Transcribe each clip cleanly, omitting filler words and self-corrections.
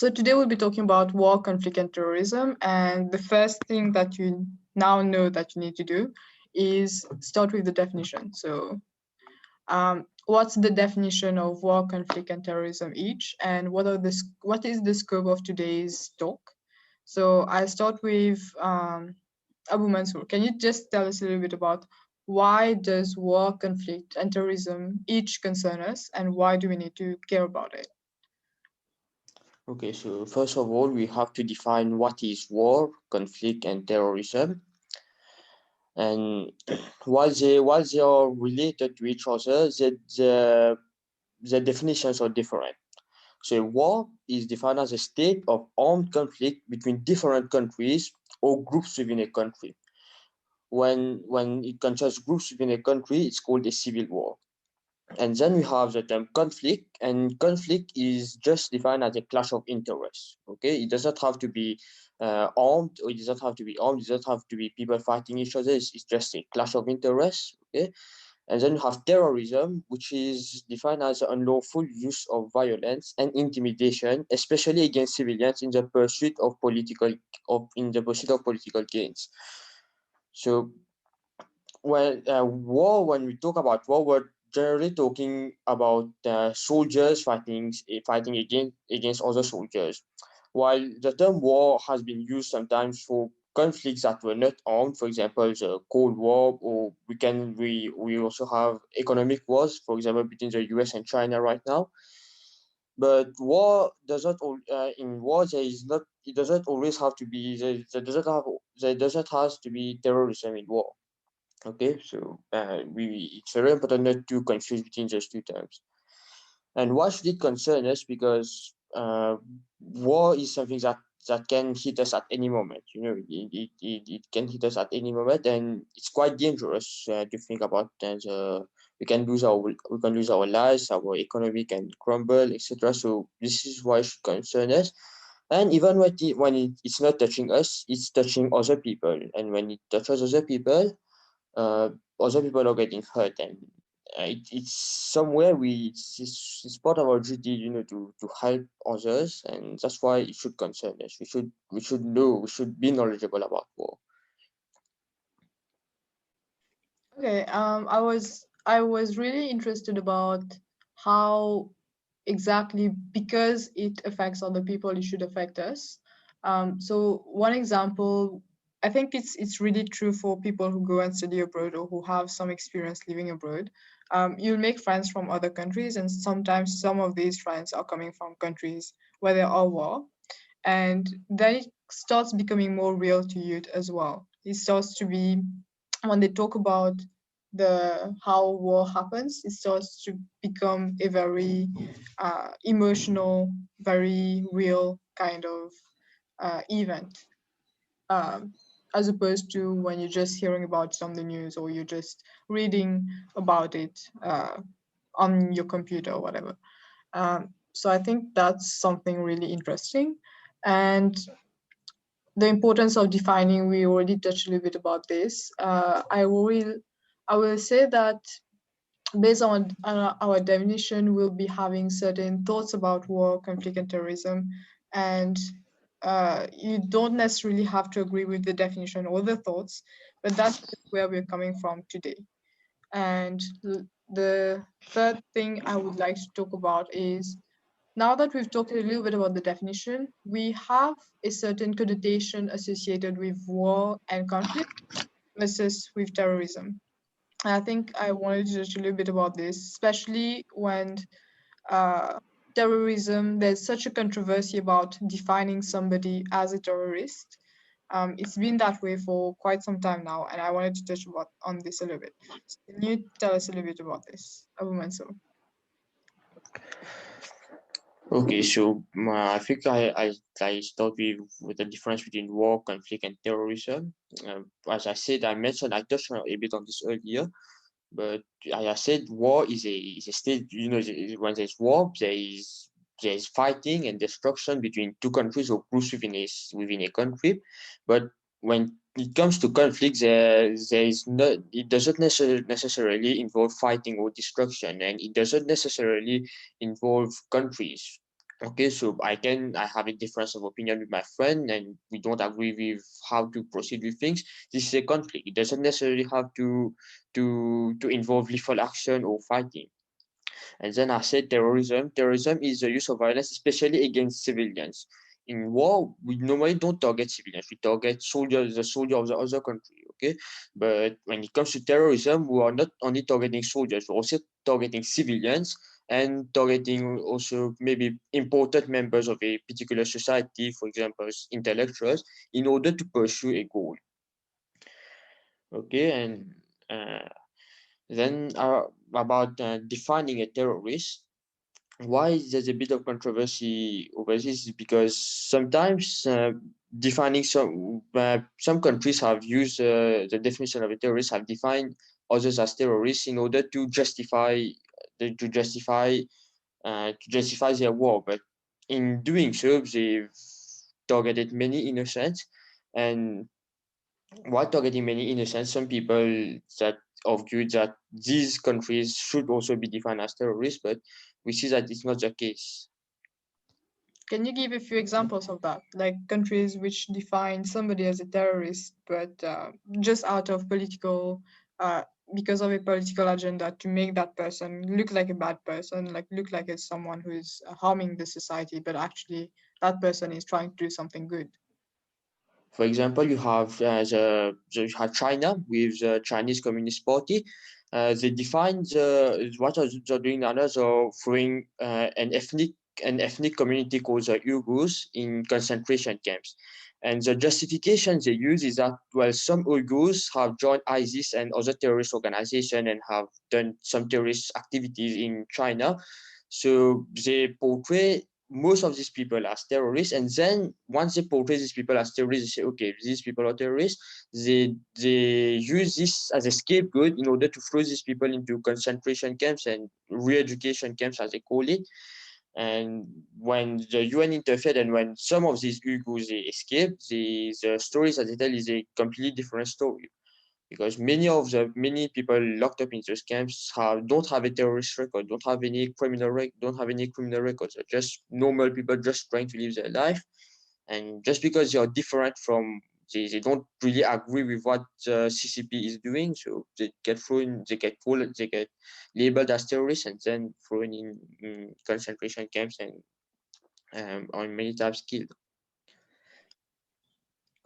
So today we'll be talking about war, conflict, and terrorism. And the first thing that you now know that you need to do is start with the definition. So what's the definition of war, conflict, and terrorism each? And what is the scope of today's talk? So I start with Abu Mansour. Can you just tell us a little bit about why does war, conflict, and terrorism each concern us, and why do we need to care about it? Okay, so first of all, we have to define what is war, conflict, and terrorism. And while they are related to each other, the definitions are different. So war is defined as a state of armed conflict between different countries or groups within a country. When it concerns groups within a country, it's called a civil war. And then we have the term conflict, and conflict is just defined as a clash of interests. Okay, it doesn't have to be armed, or it doesn't have to be armed. It doesn't have to be people fighting each other. It's just a clash of interests. Okay, and then you have terrorism, which is defined as the unlawful use of violence and intimidation, especially against civilians in the pursuit of political gains. So when we talk about war, we're generally talking about soldiers fighting against other soldiers. While the term war has been used sometimes for conflicts that were not armed, for example, the Cold War, or we also have economic wars, for example, between the US and China right now. But war does not in war there is not it doesn't always have to be there doesn't has to be terrorism in war. Okay, so it's very important not to confuse between those two terms. And why should it concern us? Because war is something that can hit us at any moment. You know, it can hit us at any moment, and it's quite dangerous to think about. We can lose our lives, our economy can crumble, etc. So this is why it should concern us. And even it's not touching us, it's touching other people. And when it touches other people, uh, other people are getting hurt, and it's somewhere it's part of our duty, to help others, and that's why it should concern us. We should be knowledgeable about war. Okay, I was really interested about how exactly because it affects other people, it should affect us. So one example, I think it's really true for people who go and study abroad or who have some experience living abroad. You'll make friends from other countries, and sometimes some of these friends are coming from countries where there are war, and then it starts becoming more real to you as well. It starts to be when they talk about the how war happens, it starts to become a very emotional, very real kind of event, um, as opposed to when you're just hearing about it on the news or you're just reading about it on your computer or whatever. So I think that's something really interesting. And the importance of defining, we already touched a little bit about this. I will say that based on our definition, we'll be having certain thoughts about war, conflict, and terrorism. And you don't necessarily have to agree with the definition or the thoughts, but that's where we're coming from today. And the third thing I would like to talk about is, now that we've talked a little bit about the definition, we have a certain connotation associated with war and conflict versus with terrorism. And I think I wanted to touch a little bit about this, especially when uh, terrorism, there's such a controversy about defining somebody as a terrorist. It's been that way for quite some time now, and I wanted to touch on this a little bit. So can you tell us a little bit about this, Abu Mansour? Okay, so I think I start with the difference between war, conflict, and terrorism. As I said, I touched on a bit on this earlier, but as I said, war is a state. When there's war, there is fighting and destruction between two countries or groups within a country. But when it comes to conflict, there is no. It doesn't necessarily involve fighting or destruction, and it doesn't necessarily involve countries. Okay, so I have a difference of opinion with my friend, and we don't agree with how to proceed with things. This is a conflict. It doesn't necessarily have to involve lethal action or fighting. And then I said terrorism. Terrorism is the use of violence, especially against civilians. In war, we normally don't target civilians. We target soldiers, the soldier of the other country. Okay, but when it comes to terrorism, we are not only targeting soldiers, we're also targeting civilians and targeting also maybe important members of a particular society, for example, intellectuals, in order to pursue a goal. Okay, and uh, then about defining a terrorist, why there's a bit of controversy over this is because sometimes defining some countries have used the definition of a terrorist, have defined others as terrorists in order to justify to justify to justify their war, but in doing so they've targeted many innocents. And while targeting many innocents, some people that argue that these countries should also be defined as terrorists, but we see that it's not the case. Can you give a few examples of that, like countries which define somebody as a terrorist, but just out of political, uh, because of a political agenda to make that person look like a bad person, like look like it's someone who is harming the society, but actually that person is trying to do something good. For example, you have China with the Chinese Communist Party. They define what they're doing now. They're throwing an ethnic community called the Uyghurs in concentration camps. And the justification they use is that, well, some Uyghurs have joined ISIS and other terrorist organizations and have done some terrorist activities in China. So they portray most of these people as terrorists, and then once they portray these people as terrorists, they say, okay, these people are terrorists. They use this as a scapegoat in order to throw these people into concentration camps and re-education camps, as they call it. And when the UN interfered and when some of these Uyghurs they escaped, the stories that they tell is a completely different story, because many people locked up in those camps don't have a terrorist record, don't have any criminal records. They're just normal people just trying to live their life, and just because you're different from they don't really agree with what the CCP is doing, so they get labeled as terrorists and then thrown in concentration camps and on many times killed.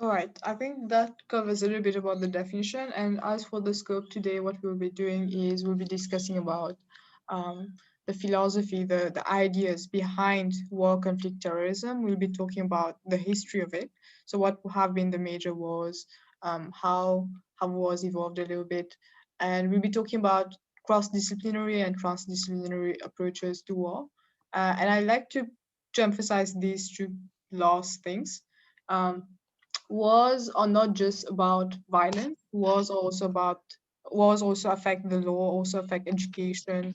All right, I think that covers a little bit about the definition. And as for the scope today, what we'll be doing is we'll be discussing about um, the philosophy, the ideas behind war, conflict, terrorism. We'll be talking about the history of it. So, what have been the major wars, how have wars evolved a little bit, and we'll be talking about cross-disciplinary and transdisciplinary approaches to war. And I like to emphasize these two last things. Um, Wars are not just about violence. Wars also affect the law, also affect education.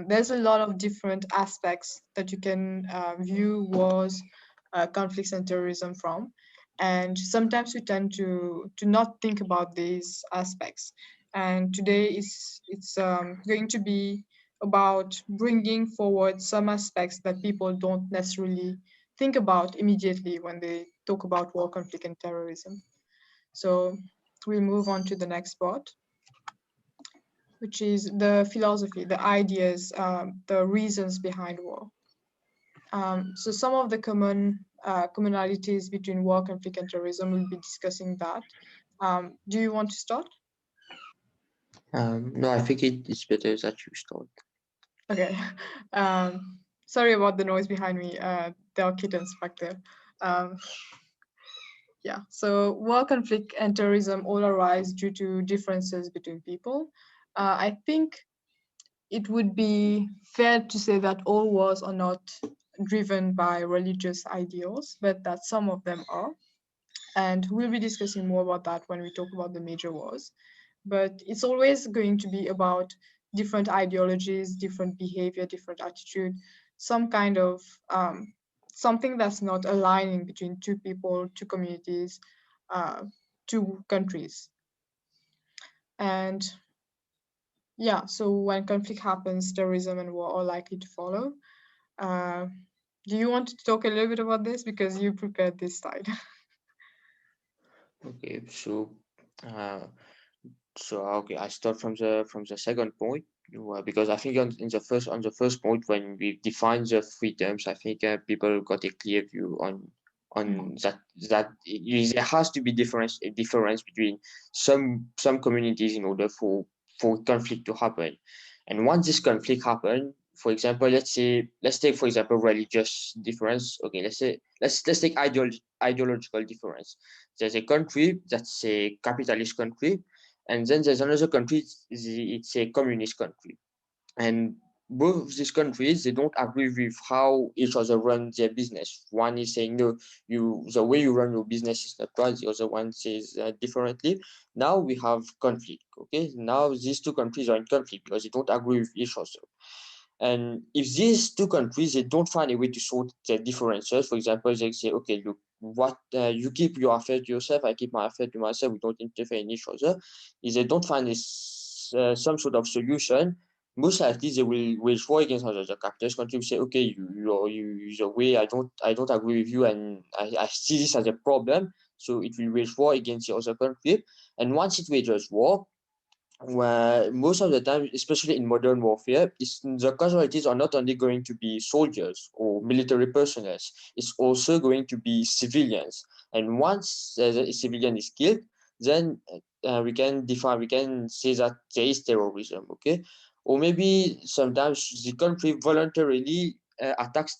There's a lot of different aspects that you can view wars, conflicts, and terrorism from. And sometimes we tend to not think about these aspects. And today is it's going to be about bringing forward some aspects that people don't necessarily think about immediately when they talk about war, conflict, and terrorism. So we'll move on to the next part, which is the philosophy, the ideas, the reasons behind war. So some of the commonalities between war, conflict, and terrorism, we'll be discussing that. Do you want to start? No, I think it's better that you start. Okay. Sorry about the noise behind me. There are kittens back there. Um, Yeah, so war, conflict, and terrorism all arise due to differences between people. I think it would be fair to say that all wars are not driven by religious ideals, but that some of them are. And we'll be discussing more about that when we talk about the major wars. But it's always going to be about different ideologies, different behavior, different attitude, some kind of something that's not aligning between two people, two communities, uh, two countries. And yeah, so when conflict happens, terrorism and war are likely to follow. Uh, Do you want to talk a little bit about this because you prepared this slide? Okay, uh, okay, I start from the second point, because I think on the first point when we define the freedoms, I think people got a clear view Mhm. on there has to be difference between some communities in order for conflict to happen, and once this conflict happen, for example, let's take for example religious difference. Okay, let's take ideological difference. There's a country that's a capitalist country, and then there's another country, it's a communist country, and both these countries they don't agree with how each other run their business. One is saying no, the way you run your business is not right, the other one says differently. Now we have conflict. Okay, now these two countries are in conflict because they don't agree with each other, and if these two countries they don't find a way to sort their differences, for example, they say, okay, look, what you keep your affair to yourself, I keep my affair to myself, we don't interfere in each other. If they don't find some sort of solution, most likely they will wage war against other. The capitalist country will say, okay, the way I don't agree with you, and I see this as a problem, so it will wage war against the other country. And once it wages war, where most of the time, especially in modern warfare, is the casualties are not only going to be soldiers or military personnel, it's also going to be civilians. And once a civilian is killed, then we can say that there is terrorism, okay? Or maybe sometimes the country voluntarily attacks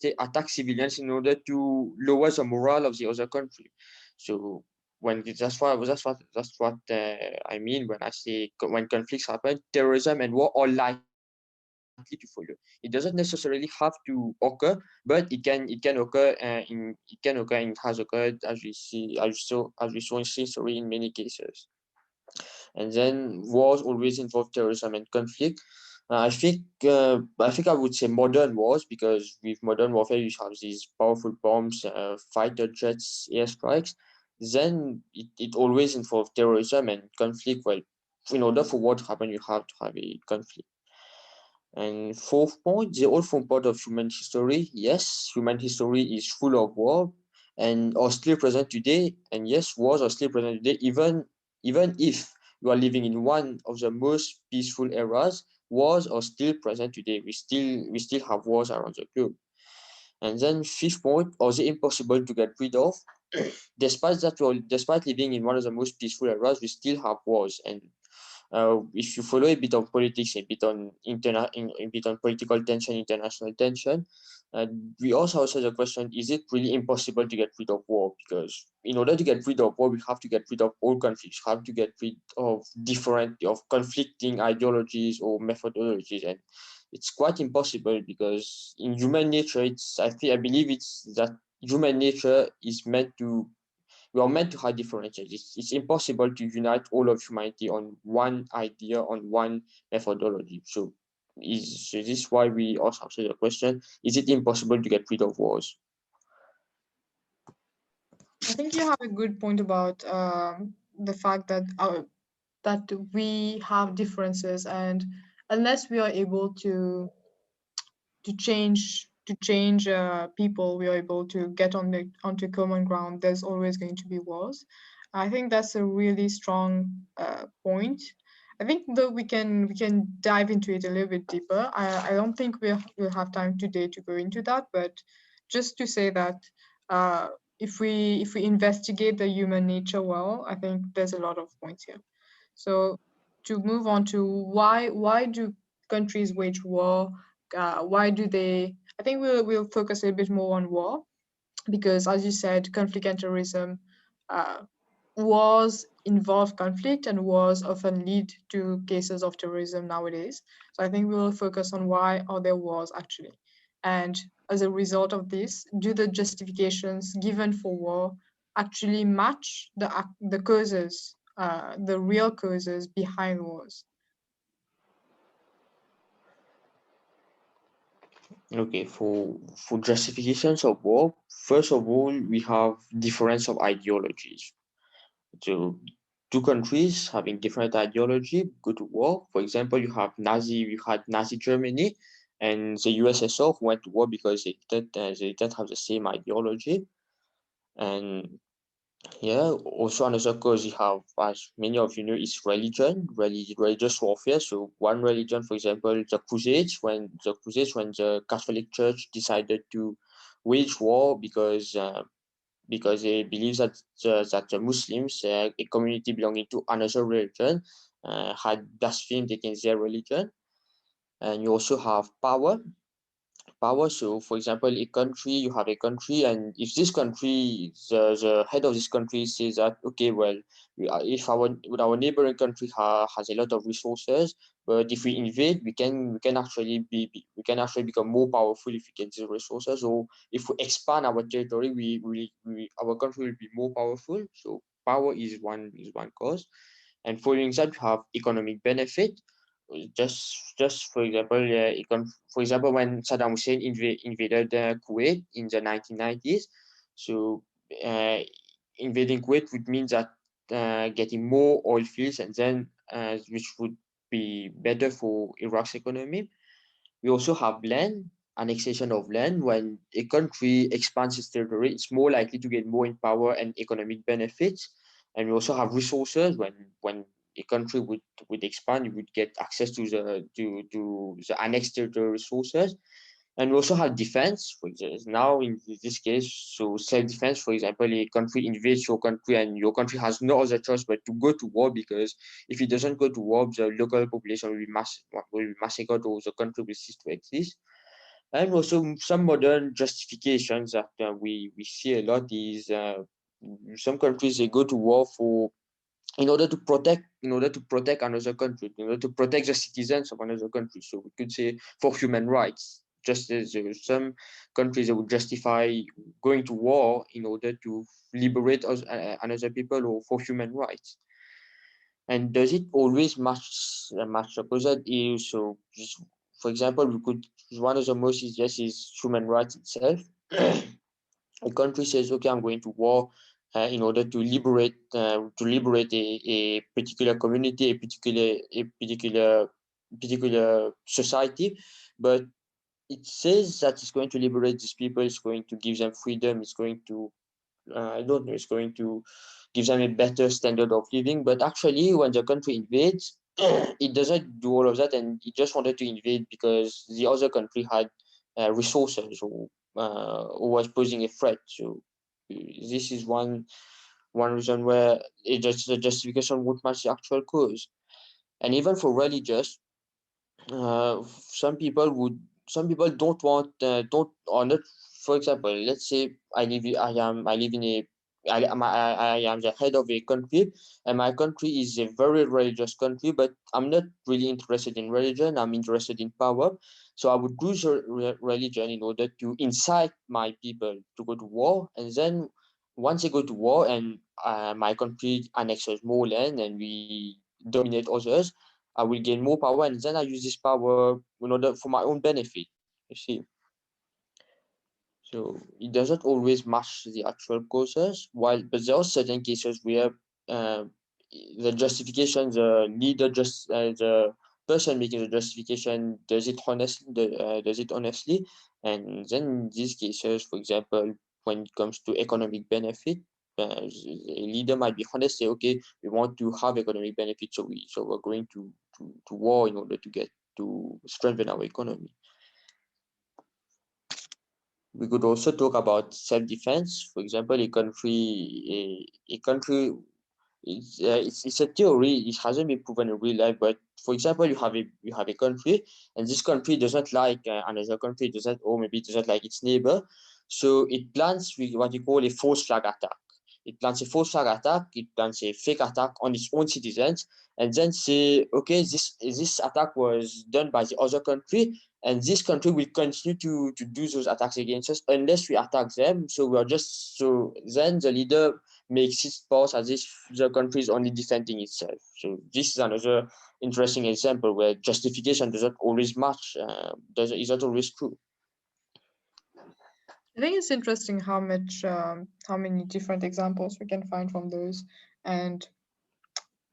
civilians in order to lower the morale of the other country. So when that's what I mean when I say when conflicts happen, terrorism and war are likely to follow. It doesn't necessarily have to occur, but it can occur and has occurred, as we saw in history in many cases. And then wars always involve terrorism and conflict. I think I would say modern wars, because with modern warfare you have these powerful bombs, fighter jets, airstrikes. Then it always involves terrorism and conflict. Well, in order for war to happen, you have to have a conflict. And fourth point, they all form part of human history. Yes, human history is full of war and are still present today. And yes, wars are still present today, even if you are living in one of the most peaceful eras, wars are still present today. We still have wars around the globe. And then fifth point, are they impossible to get rid of? Despite living in one of the most peaceful eras, we still have wars. And if you follow a bit of politics, a bit on political tension, international tension, uh, we also ask the question: is it really impossible to get rid of war? Because in order to get rid of war, we have to get rid of all conflicts. We have to get rid of conflicting ideologies or methodologies, and it's quite impossible because in human nature, I believe it's that human nature is meant to we are meant to have differences. It's impossible to unite all of humanity on one idea, on one methodology. So this is why we also answer the question: is it impossible to get rid of wars? I think you have a good point about the fact that we have differences, and unless we are able to change people, we are able to get onto common ground. There's always going to be wars. I think that's a really strong point. I think though we can dive into it a little bit deeper. I don't think we'll have time today to go into that, but just to say that uh, if we investigate the human nature well, I think there's a lot of points here. So to move on to why do countries wage war? Why do they? I think we'll focus a bit more on war because, as you said, conflict and terrorism, uh, wars involve conflict, and wars often lead to cases of terrorism nowadays. So I think we will focus on why are there wars actually, and as a result of this, do the justifications given for war actually match the causes, the real causes behind wars? Okay, for justifications of war, first of all, we have difference of ideologies. So two countries having different ideology go to war. For example, you had Nazi Germany and the USSR who went to war because they didn't have the same ideology. And yeah, also another cause you have, as many of you know, is religious warfare. So one religion, for example, when the Catholic Church decided to wage war because they believe that the Muslims, a community belonging to another religion, had blasphemed against their religion. And you also have power. So, for example, you have a country, and if this country, the head of this country says that, okay, well, if our neighboring country has a lot of resources, but if we invade, we can actually we can actually become more powerful if we get these resources. Or if we expand our territory, our country will be more powerful. So, power is one cause, and following that, you have economic benefit. Just for example, for example, when Saddam Hussein invaded Kuwait in the 1990s, so uh, invading Kuwait would mean that getting more oil fields, and then which would be better for Iraq's economy. We also have land, annexation of land. When a country expands its territory, it's more likely to get more in power and economic benefits. And we also have resources. When a country would expand, you would get access to the annexed territory resources. And we also have defense, for example, now in this case, so self-defense, for example, a country invades your country and your country has no other choice but to go to war, because if it doesn't go to war, the local population will be massacred, or the country will cease to exist. And also some modern justifications that we see a lot is some countries, they go to war for in order to protect another country, in order to protect the citizens of another country. So we could say for human rights, just as some countries that would justify going to war in order to liberate us, another people, or for human rights. And does it always match the opposite? So just, for example, we could one of the most easiest is human rights itself. A country says, okay, I'm going to war in order to liberate a particular community, a particular society, but it says that it's going to liberate these people, it's going to give them freedom, it's going to I don't know, it's going to give them a better standard of living. But actually, when the country invades, it doesn't do all of that, and it just wanted to invade because the other country had resources, or was posing a threat. So this is one reason where the justification would match the actual cause. And even for religious, some people would some people don't or not. For example, let's say I live in a I am the head of a country, and my country is a very religious country, but I'm not really interested in religion, I'm interested in power. So I would use religion in order to incite my people to go to war, and then once they go to war and my country annexes more land and we dominate others, I will gain more power, and then I use this power in order for my own benefit. You see, so it doesn't always match the actual causes. But there are certain cases where uh, the justification, the person making the justification does it honestly, and then in these cases, for example, when it comes to economic benefit. A leader might be honest, say, okay, we want to have economic benefit, so we're going to war in order to strengthen our economy. We could also talk about self-defense. For example, a country, it's a theory. It hasn't been proven in real life. But for example, you have a country, and this country doesn't like another country. Doesn't or maybe it doesn't like its neighbor. So it plans what you call a false flag attack. It plans a false flag attack. It plans a fake attack on its own citizens, and then say, okay, this attack was done by the other country, and this country will continue to do those attacks against us unless we attack them. So then the leader makes it pause as if the country is only defending itself. So this is another interesting example where justification doesn't always match, is not always true. I think it's interesting how many different examples we can find from those, and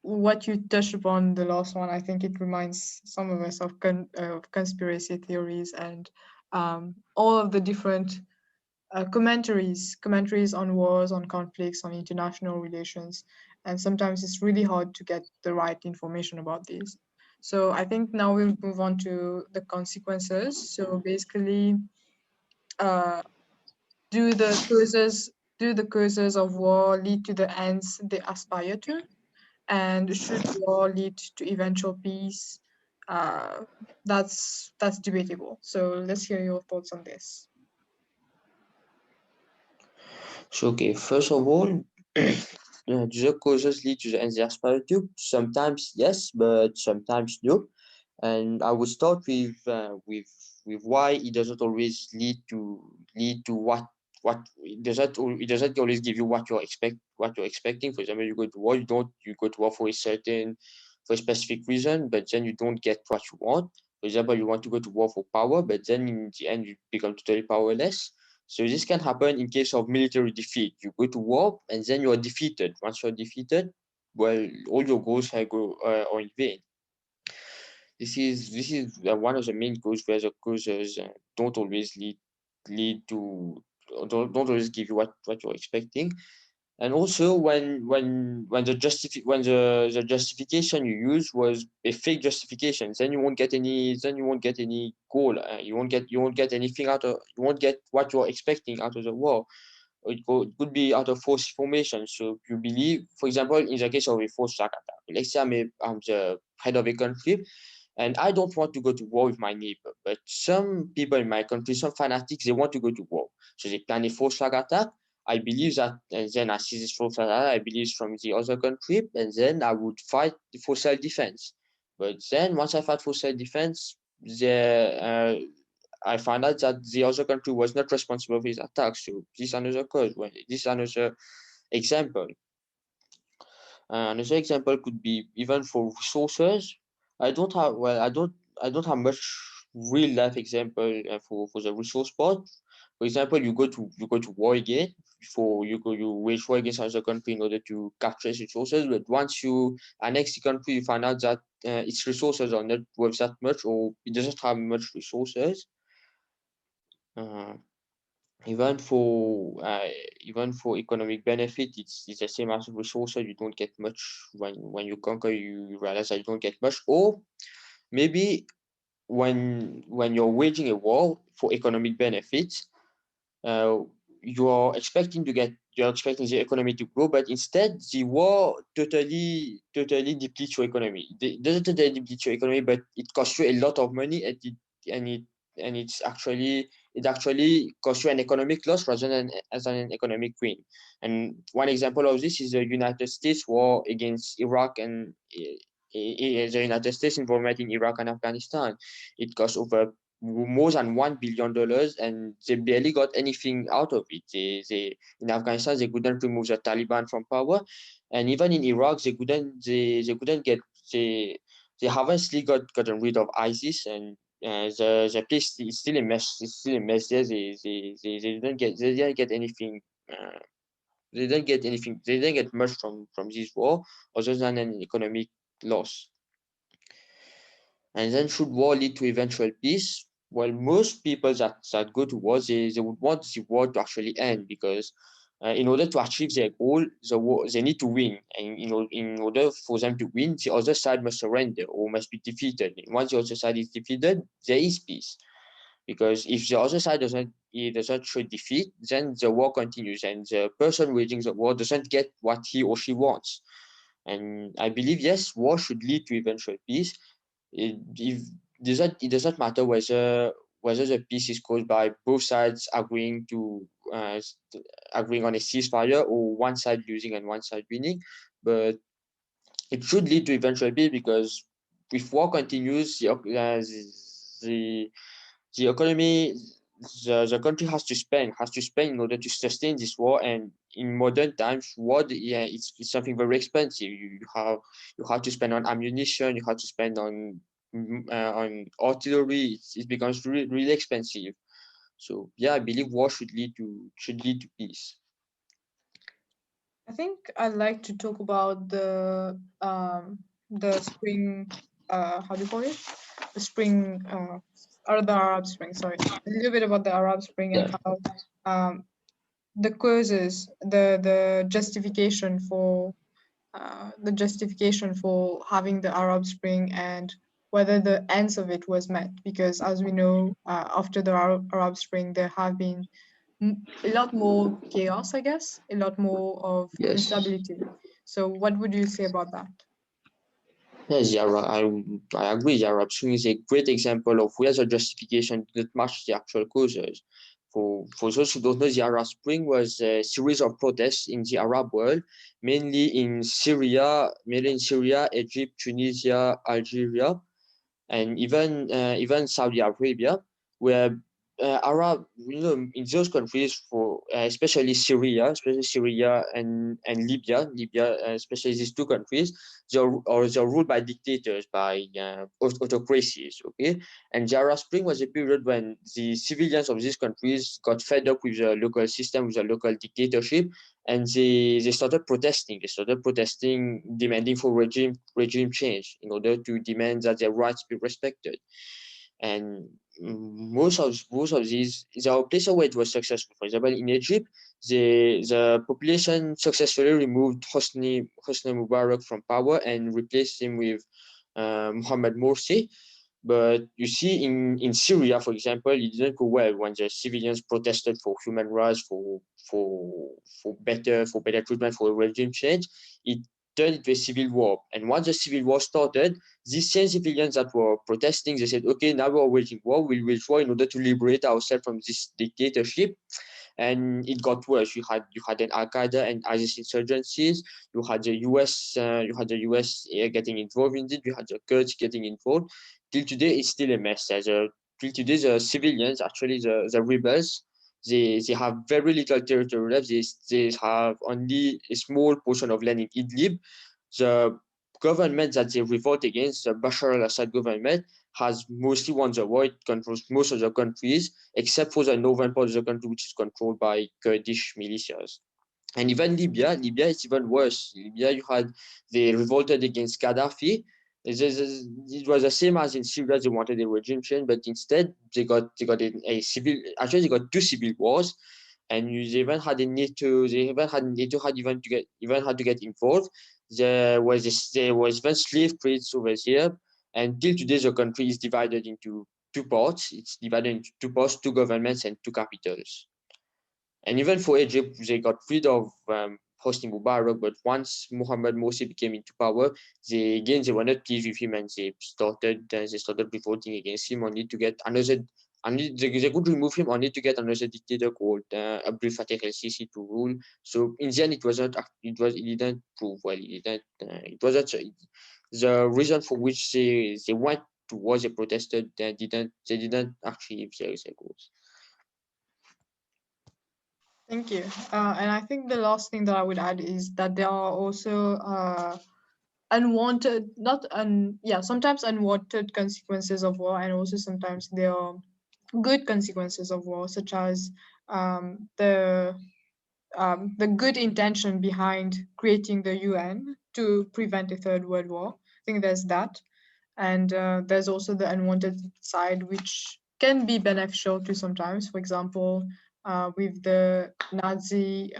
what you touched upon the last one, I think it reminds some of us of conspiracy theories and all of the different commentaries on wars, on conflicts, on international relations, and sometimes it's really hard to get the right information about these. So I think now we'll move on to the consequences. So basically, uh, do the causes do the causes of war lead to the ends they aspire to? And should war lead to eventual peace? Uh, that's debatable. So let's hear your thoughts on this. So, okay, first of all, do the causes lead to the ends they aspire to? Sometimes yes, but sometimes no. And I would start with why it doesn't always lead to what it doesn't always give you what you're expecting. For example, you go to war, you go to war for a specific reason, but then you don't get what you want. For example, you want to go to war for power, but then in the end you become totally powerless. So this can happen in case of military defeat. You go to war and then you are defeated. Once you're defeated, well, all your goals are in vain. This is one of the main causes where the causes don't always lead to don't always give you what you're expecting. And also when the justification you use was a fake justification, then you won't get any goal. You won't get anything out of you won't get what you're expecting out of the war. It could be out of false information. So you believe, for example, in the case of a forced flag attack, let's say I'm the head of a country and I don't want to go to war with my neighbor, but some people in my country, some fanatics, they want to go to war. So they plan a forced flag attack. I believe that, and then I see this forced flag attack, I believe it's from the other country, and then I would fight for self-defense. But then once I fight for self-defense, I found out that the other country was not responsible for his attack. So this is another cause. This is another example. Another example could be even for resources. I don't have much real life example for the resource part. For example, you go to war again. For you wage war against another country in order to capture its resources. But once you annex the country, you find out that its resources are not worth that much, or it doesn't have much resources. Uh, even for uh, even for economic benefit, it's the same as resources. You don't get much when you conquer. You realize that you don't get much, or maybe when you're waging a war for economic benefits, uh, you're expecting the economy to grow, but instead the war totally depletes your economy. It doesn't totally deplete your economy, but it costs you a lot of money, and it and it actually costs you an economic loss rather than as an economic win. And one example of this is the United States war against Iraq and the United States involvement in Iraq and Afghanistan. It cost over more than $1 billion, and they barely got anything out of it. They in Afghanistan they couldn't remove the Taliban from power, and even in Iraq they couldn't get they haven't still gotten rid of ISIS, and the place is still a mess. It's still a mess there. They didn't get anything. They didn't get much from this war other than an economic loss. And then should war lead to eventual peace? Well, most people that go to war, they would want the war to actually end because in order to achieve their goal, they need to win. And in order for them to win, the other side must surrender or must be defeated. And once the other side is defeated, there is peace. Because if the other side doesn't show defeat, then the war continues, and the person waging the war doesn't get what he or she wants. And I believe yes, war should lead to eventual peace. It doesn't matter whether the peace is caused by both sides agreeing on a ceasefire or one side losing and one side winning, but it should lead to eventual peace because if war continues, the the economy the country has to spend in order to sustain this war. And in modern times, war, yeah, it's something very expensive. You have to spend on ammunition, you have to spend on artillery. It becomes really expensive. So yeah, I believe war should lead to peace. I think I'd like to talk about the spring, how do you call it? The spring, or the Arab Spring. Sorry, a little bit about the Arab Spring and Yeah. how um, the causes, the justification for having the Arab Spring, and whether the ends of it was met. Because as we know, after the Arab Spring, there have been a lot more chaos, I guess, a lot more of Yes. instability. So, what would you say about that? Yes, I agree. The Arab Spring is a great example of where the justification didn't match the actual causes. For those who don't know, the Arab Spring was a series of protests in the Arab world, mainly in Syria, Egypt, Tunisia, Algeria, and even Saudi Arabia, where in those countries, for especially Syria and Libya, especially these two countries, they're ruled by dictators, by autocracies. Okay, and the Arab Spring was a period when the civilians of these countries got fed up with the local system, with the local dictatorship, and they started protesting. They started protesting, demanding for regime change in order to demand that their rights be respected. And most of these, there are places where it was successful. For example, in Egypt, the population successfully removed Hosni Mubarak from power and replaced him with Mohamed Morsi. But you see, in Syria, for example, it didn't go well when the civilians protested for human rights, for better treatment, for regime change. It turned into a civil war. And once the civil war started, these same civilians that were protesting, they said, "Okay, now we're waging war. We'll wage war in order to liberate ourselves from this dictatorship." And it got worse. You had an Al Qaeda and ISIS insurgencies. You had the US getting involved in it. You had the Kurds getting involved. Till today, it's still a mess. Till today, the civilians, actually the rebels, they have very little territory left. They have only a small portion of land in Idlib. The government that they revolt against, the Bashar al-Assad government, has mostly won the war. It controls most of the countries, except for the northern part of the country, which is controlled by Kurdish militias. And even Libya is even worse. Libya, they revolted against Gaddafi. It was the same as in Syria. They wanted a regime change, but instead they got a civil. Actually, they got two civil wars, and they even had a NATO. They even had NATO had even had to get involved. There was even slave trades over here, and till today the country is divided into two parts. It's divided into two parts, two governments, and two capitals. And even for Egypt, they got rid of Hosni Mubarak, but once Mohamed Morsi became into power, they were not pleased with him, and they started revolting against him, only to get another. Only they could remove him, only to get another dictator called Abdel Fattah el-Sisi to rule. So in the end, it didn't prove well. It wasn't the reason for which they went towards the protested. They didn't actually achieve their goals. Thank you. And I think the last thing that I would add is that there are also unwanted, not yeah, sometimes unwanted consequences of war, and also sometimes there are good consequences of war, such as the good intention behind creating the UN to prevent a third world war. I think there's that, and there's also the unwanted side, which can be beneficial to sometimes. For example, with the Nazi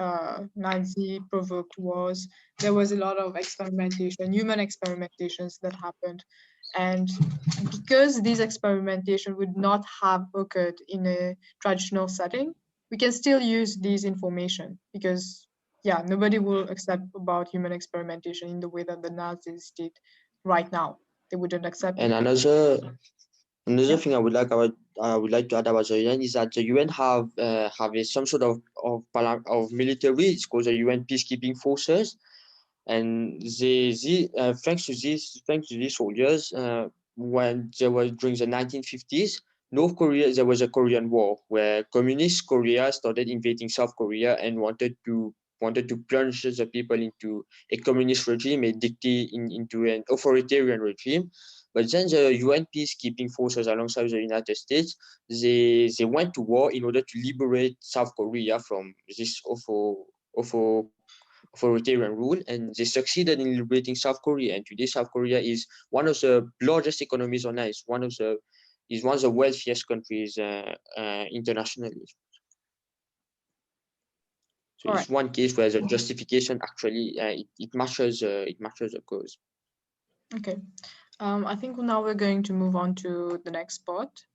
provoked wars, there was a lot of experimentation, human experimentations that happened, and because these experimentation would not have occurred in a traditional setting, we can still use these information because yeah, nobody will accept about human experimentation in the way that the Nazis did right now. They wouldn't accept And it. another Yeah. thing I would like to add about the UN is that the UN have some sort of military. It's called the UN peacekeeping forces, and thanks to these soldiers, when there was during the 1950s, North Korea, there was a Korean War where communist Korea started invading South Korea and wanted to plunge the people into a communist regime, into an authoritarian regime. But then the UN peacekeeping forces alongside the United States, they went to war in order to liberate South Korea from this awful authoritarian rule, and they succeeded in liberating South Korea. And today, South Korea is one of the largest economies on earth, one of the wealthiest countries internationally. So All it's right. one case where the justification actually it matches the cause. Okay. I think now we're going to move on to the next part.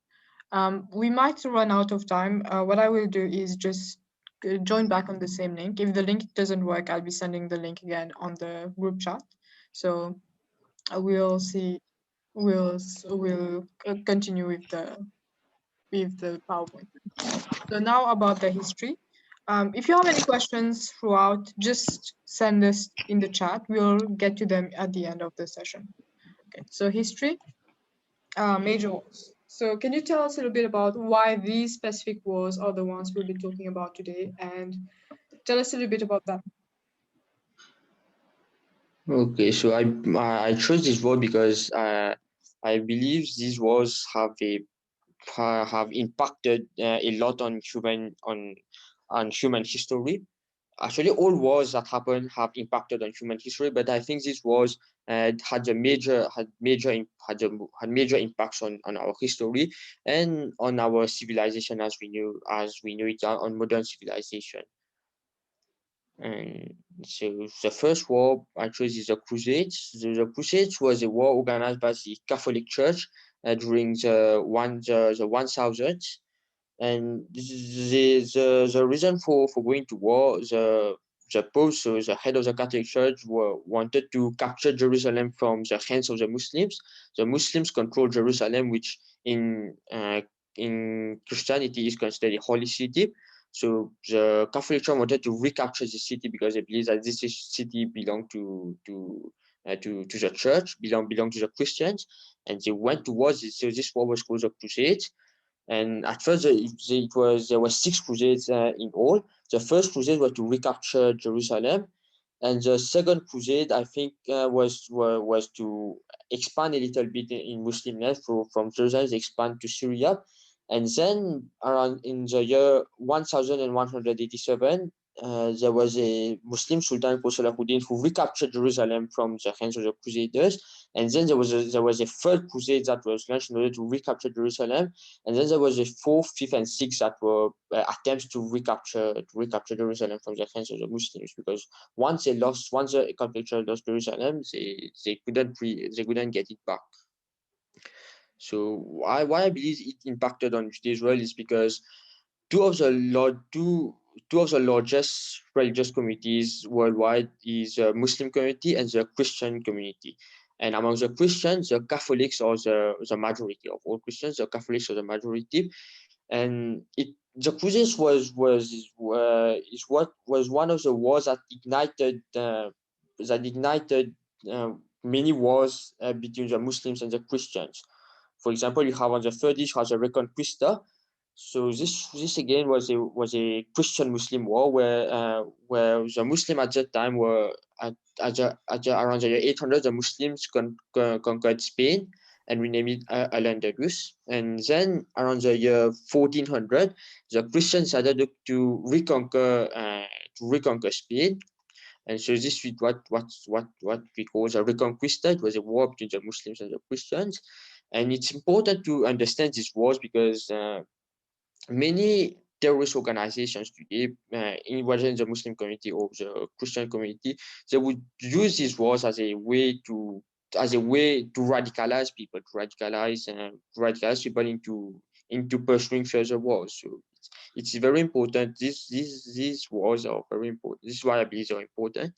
We might run out of time. What I will do is just join back on the same link. If the link doesn't work, I'll be sending the link again on the group chat. So we'll see. We'll continue with the PowerPoint. So now about the history. If you have any questions throughout, just send us in the chat. We'll get to them at the end of the session. Okay. So history. Major wars. So can you tell us a little bit about why these specific wars are the ones we'll be talking about today, and tell us a little bit about them? Okay, so I chose this word because I believe these wars have impacted a lot on human history. Actually, all wars that happen have impacted on human history, but I think this wars had major impacts on our history and on our civilization as we knew it, on modern civilization. And so the first war I chose is the Crusades. The Crusades was a war organized by the Catholic Church during the 1000s. And the reason for going to war, the Pope, so the head of the Catholic Church, wanted to capture Jerusalem from the hands of the Muslims. The Muslims control Jerusalem, which in Christianity is considered a holy city. So the Catholic Church wanted to recapture the city because they believe that this city belonged to the church, belong to the Christians, and they went towards it. So this war was called the Crusades. And at first, there were 6 crusades in all. The first crusade was to recapture Jerusalem, and the second crusade, I think, was to expand a little bit in Muslim land from Jerusalem, expand to Syria, and then around in the year 1187, there was a Muslim Sultan called Salahuddin who recaptured Jerusalem from the hands of the Crusaders, and then there was a third crusade that was launched in order to recapture Jerusalem, and then there was a fourth, fifth, and sixth that were attempts to recapture Jerusalem from the hands of the Muslims, because once the Catholic Church lost Jerusalem, they couldn't get it back. So why I believe it impacted on Israel is because two of the largest religious communities worldwide is the Muslim community and the Christian community. And among the Christians, the Catholics are the majority of all Christians. The Catholics are the majority, and the Crusades is what was one of the wars that ignited many wars between the Muslims and the Christians. For example, you have on the third issue has a Reconquista. So this again was a Christian Muslim war where the Muslim at that time were around the year 800, the Muslims conquered Spain and renamed it Al-Andalus. And then around the year 1400, the Christians decided to reconquer Spain. And so this is what we call the Reconquista. It was a war between the Muslims and the Christians. And it's important to understand these wars because many terrorist organizations today, whether in the Muslim community or the Christian community, they would use these wars as a way to radicalize people, to radicalize people into pursuing further wars. So it's very important. These wars are very important. This is why I believe they're important.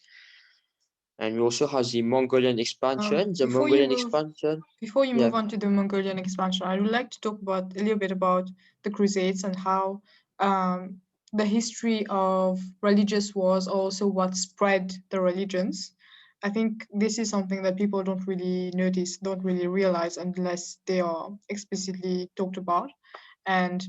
And we also have the Mongolian expansion. The Before you Mongolian move, expansion, before you yeah. move on to the Mongolian expansion, I would like to talk about a little bit about the Crusades and how the history of religious wars also what spread the religions. I think this is something that people don't really notice, don't really realize unless they are explicitly talked about. And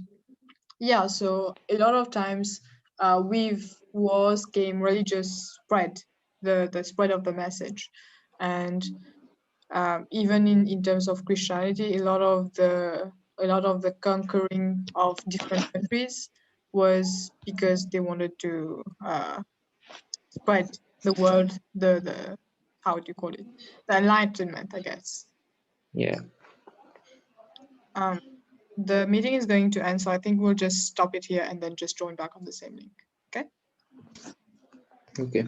yeah, so a lot of times with wars came religious spread, the spread of the message. And even in terms of Christianity, a lot of the conquering of different countries was because they wanted to spread the world, the how do you call it? The enlightenment, I guess. Yeah. Um, the meeting is going to end, so I think we'll just stop it here and then just join back on the same link. Okay. Okay.